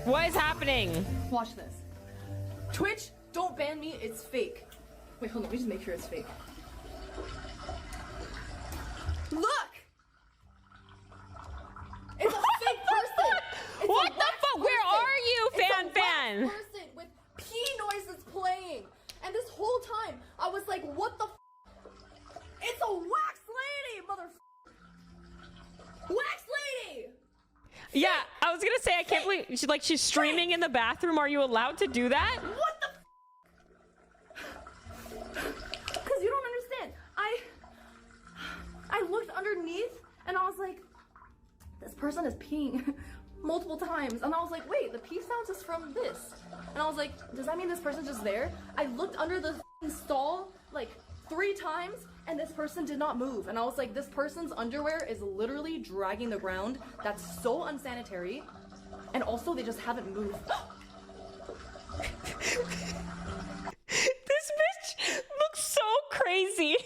What is happening? Watch this. Twitch, don't ban me. It's fake. Wait, hold on. Let me just make sure it's fake. Look! It's a fake person! It's What a the wax fuck? Where person. are you, It's a Fanfan? wax person with pee noises playing. And this whole time, I was like, what the f? It's a wax lady, Wax lady! Yeah, I was gonna say, I can't believe she's streaming in the bathroom. Are you allowed to do that? What the f? Because you don't understand. I looked underneath and I was like, this person is peeing multiple times. And I was like, wait, the pee sounds is from this. And I was like, does that mean this person's just there? I looked under the stall like 3 times and this person did not move. And I was like, this person's underwear is literally dragging the ground. That's so unsanitary. And also they just haven't moved. This bitch looks so crazy.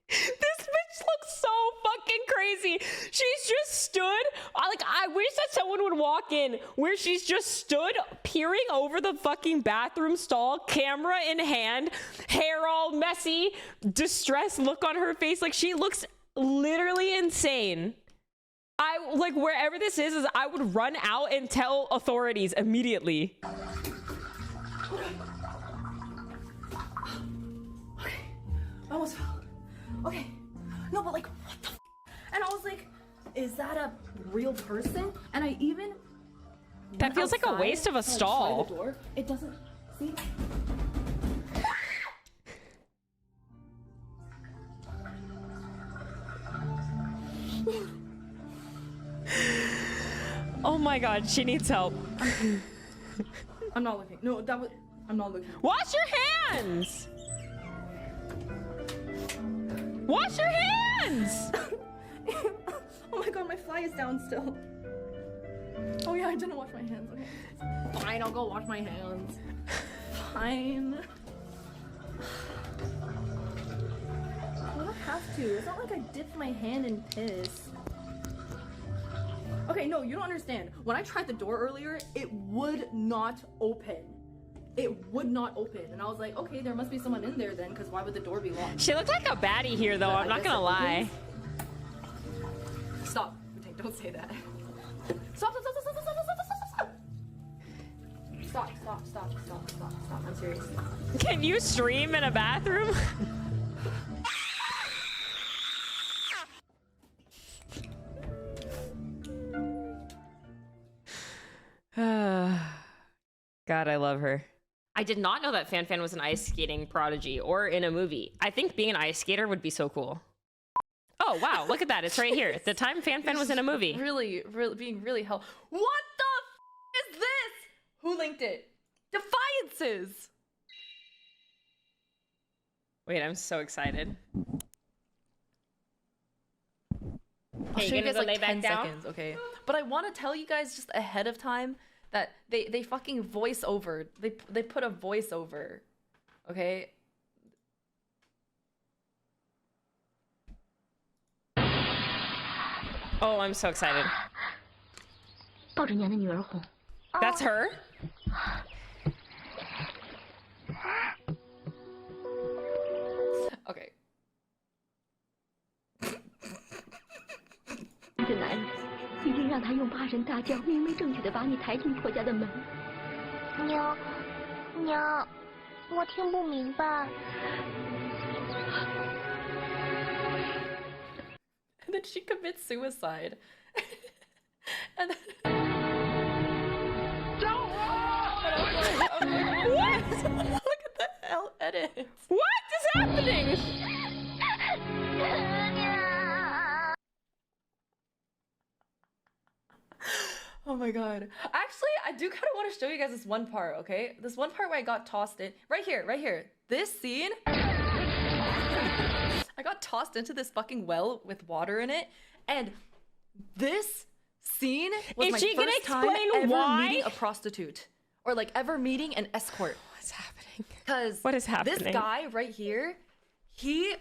This bitch looks so fucking crazy. She's just stood, I wish that someone would walk in where she's just stood peering over the fucking bathroom stall, camera in hand, hair all messy, distressed look on her face. Like, she looks literally insane. Wherever this is I would run out and tell authorities immediately. Okay. I almost fell. Okay. No, but like, what the f? And I was like, is that a real person? And I even That feels like a waste of a stall. The door. It doesn't, see? Oh my god, she needs help. I'm not looking. No, I'm not looking. Wash your hands! Wash your hands! Oh my god, my fly is down still. Oh yeah, I didn't wash my hands. Okay. Fine, I'll go wash my hands. Fine. I don't have to. It's not like I dipped my hand in piss. Okay, no, you don't understand. When I tried the door earlier, it would not open. It would not open. And I was like, okay, there must be someone in there then, because why would the door be locked? She looked like a baddie here, though. I'm not gonna lie. Stop. Don't say that. Stop, stop, stop, stop, stop, stop, stop, stop, stop. Stop, stop, stop, stop, stop. I'm serious. Can you stream in a bathroom? God, I love her. I did not know that Fanfan was an ice skating prodigy or in a movie. I think being an ice skater would be so cool. Oh, wow. Look at that. It's right here. The time Fanfan was in a movie. Really being really helpful. What the f is this? Who linked it? Defiances. Wait, I'm so excited. I'll show you guys like lay 10 back down? seconds, okay? But I want to tell you guys just ahead of time that they fucking voice over. They put a voice over, okay? Oh, I'm so excited. That's her? Okay. 的男人，你竟让他用8声大叫，明媒正娶的把你抬进婆家的门。娘，娘，我听不明白。And then she commits suicide. And then... What? Look at the edit. What is happening? Oh my god. Actually, I do kind of want to show you guys this one part, okay? This one part where I got tossed in. Right here, right here. This scene. I got tossed into this fucking well with water in it. And this scene was my first time ever meeting a prostitute. Or like ever meeting an escort. What's happening? Because what is happening? This guy right here, he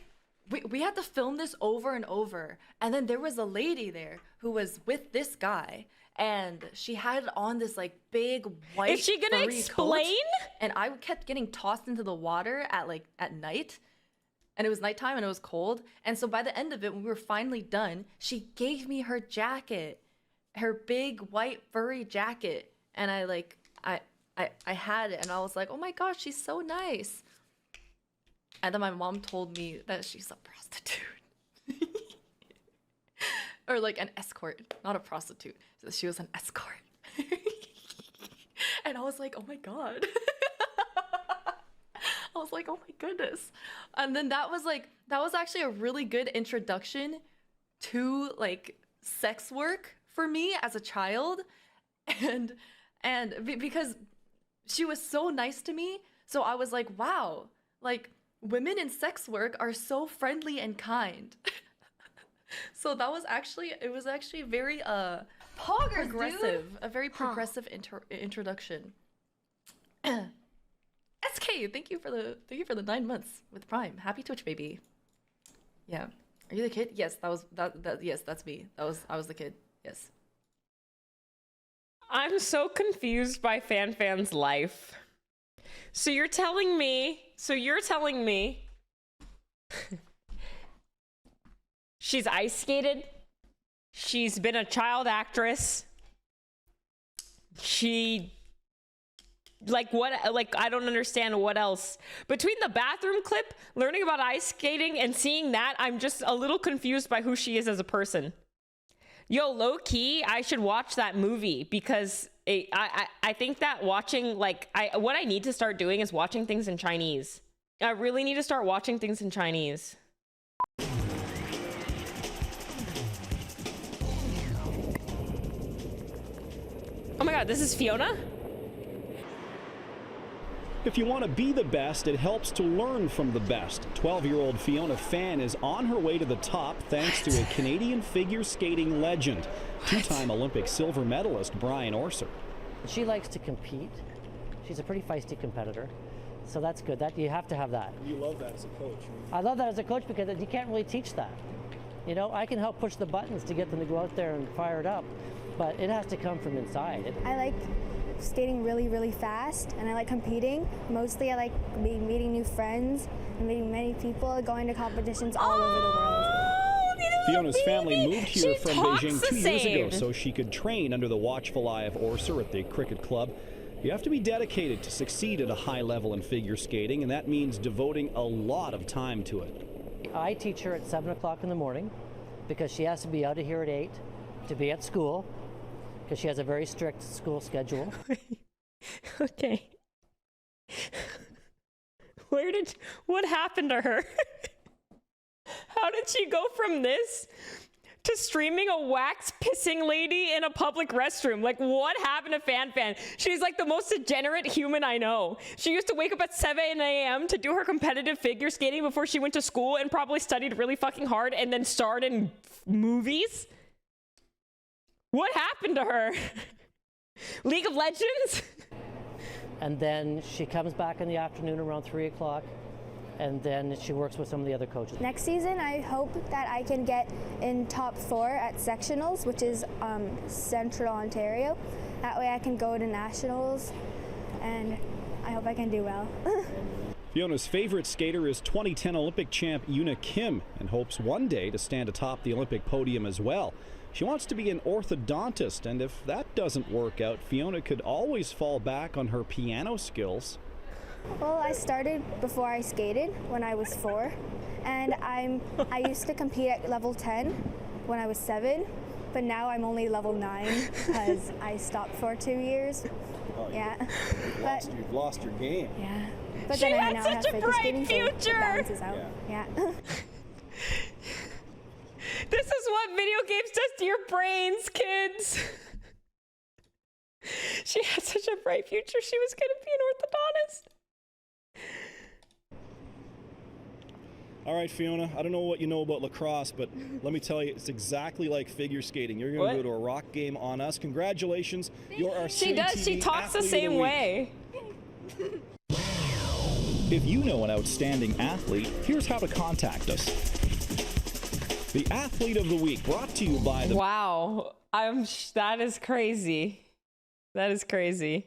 we had to film this over and over. And then there was a lady there who was with this guy, and she had on this like big white Is she gonna furry explain? coat, and I kept getting tossed into the water at night. And it was nighttime and it was cold. And so by the end of it, when we were finally done, she gave me her jacket, her big white furry jacket. And I had it and I was like, oh my gosh, she's so nice. And then my mom told me that she's a prostitute. Or like an escort, not a prostitute. So she was an escort. And I was like, oh my God. I was like, oh my goodness. And then that was actually a really good introduction to like sex work for me as a child. And because she was so nice to me. So I was like, wow, like women in sex work are so friendly and kind. So that was actually, it was actually very progressive, a very progressive introduction. SK, thank you for the 9 months with Prime. Happy Twitch, baby. Yeah. Are you the kid? Yes, yes, that's me. I was the kid. Yes. I'm so confused by Fanfan's life. So you're telling me she's ice skated. She's been a child actress. I don't understand what else. Between the bathroom clip, learning about ice skating, and seeing that, I'm just a little confused by who she is as a person. Yo, low key, I should watch that movie because I think that watching, what I need to start doing is watching things in Chinese. I really need to start watching things in Chinese. Oh my God, this is Fiona? If you want to be the best, it helps to learn from the best. 12-year-old Fiona Fan is on her way to the top thanks to a Canadian figure skating legend, two-time Olympic silver medalist Brian Orser. She likes to compete. She's a pretty feisty competitor, so that's good. That you have to have that. You love that as a coach. I love that as a coach because you can't really teach that. You know, I can help push the buttons to get them to go out there and fire it up, but it has to come from inside. I like skating really, really fast, and I like competing. Mostly I like meeting new friends and meeting many people, going to competitions all over the world. Fiona's family moved here from Beijing 2 years ago so she could train under the watchful eye of Orser at the cricket club. You have to be dedicated to succeed at a high level in figure skating, and that means devoting a lot of time to it. I teach her at 7 o'clock in the morning because she has to be out of here at 8 to be at school, because she has a very strict school schedule. Okay. What happened to her? How did she go from this to streaming a wax pissing lady in a public restroom? Like, what happened to Fanfan? She's like the most degenerate human I know. She used to wake up at 7 a.m. to do her competitive figure skating before she went to school and probably studied really fucking hard and then starred in movies. What happened to her? League of Legends? And then she comes back in the afternoon around 3 o'clock, and then she works with some of the other coaches. Next season, I hope that I can get in top 4 at sectionals, which is Central Ontario. That way I can go to nationals, and I hope I can do well. Fiona's favorite skater is 2010 Olympic champ Yoona Kim and hopes one day to stand atop the Olympic podium as well. She wants to be an orthodontist, and if that doesn't work out, Fiona could always fall back on her piano skills. Well, I started before I skated when I was 4, and I used to compete at level 10 when I was 7, but now I'm only level 9 because I stopped for 2 years. Oh, yeah. You've lost your game. Yeah. But She then I had now such have a figure bright skating, so it future. balances out. Yeah. This is what video games does to your brains, kids. She had such a bright future. She was going to be an orthodontist. All right, Fiona, I don't know what you know about lacrosse, but let me tell you, it's exactly like figure skating. You're going to go to a rock game on us. Congratulations. You're our She does. She talks the same way. If you know an outstanding athlete, here's how to contact us. The Athlete of the Week, brought to you by the... Wow. That is crazy. That is crazy.